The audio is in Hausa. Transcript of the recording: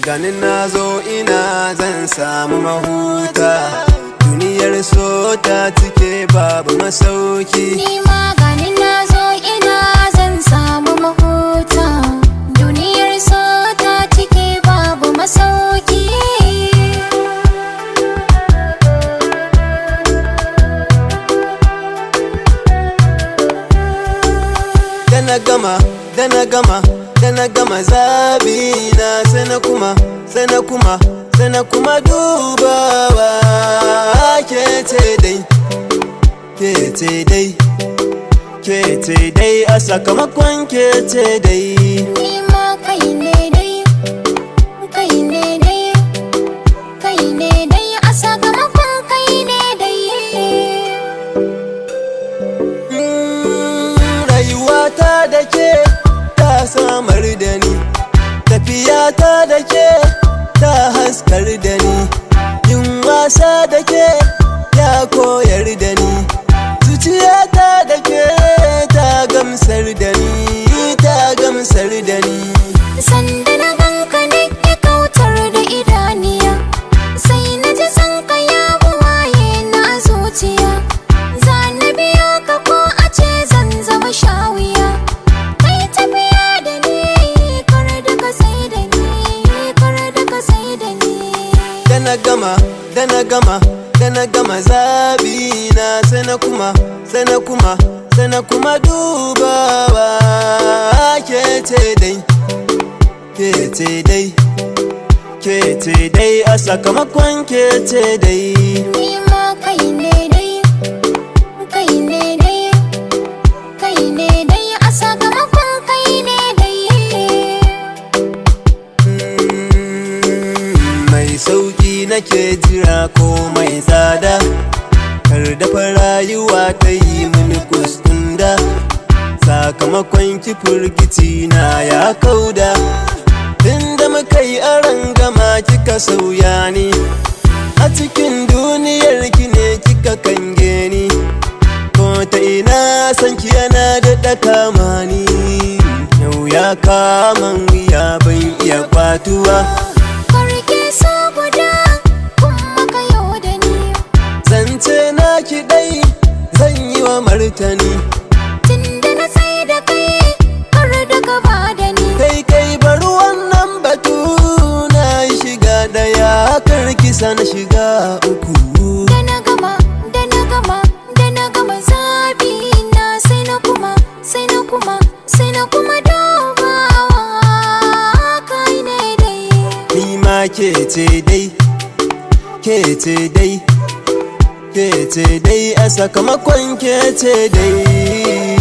ganin nazo ina zan samu mahuta, duniyar so ta cike babu masauki. Ni ma ganin nazo ina zan samu mahuta, duniyar so ta cike babu masauki. Da na gama zabina sai na kuma dubawa. Kece dai a sakamakon kece dai. Ni ma kai ne dai a sakamakon kai ne dai. Rayuwata da ke ta samar da ni, tafiyata da ke ta haskar da ni, yin wasa da ke ya koyar da ni, zuciyata da ke ta gamsar da ni. Sanda na ganka ne ke kautar da idaniya, sai na ji sanka ya buwaye na zuciya. Za na biyo ka ko a ce zan zama shawiya, kai tafiya da ni kar da ka sai da ni. Da na gama zabina sai na kuma dubawa. Kece dai a sakamakon kece dai. Ni ma kai ne dai a sakamakon kai ne dai. Mai sauki nake jira ko mai tsada, kar dafa rayuwa ta yi mini kuskunda, sakamakon ki firgici na ya kauda. Tunda muka yi aron gama kika sauya ni, a cikin duniyar ki ne kika kange ni, ko ta ina san ki yana da kama ni. Yau ya kama wuya ban iya kwatuwa, karke so guda kuma ka yau da ni. zance na ki dai zan yi wa martani, tunda na sai da kai kar da ka ba da ni. kai bar wannan batu, na yi shiga daya karki sana shiga uku. Da na gama zabi na sai na kuma dubawa. Kai ne dai. Ni ma kece dai a sakamakon kece dai.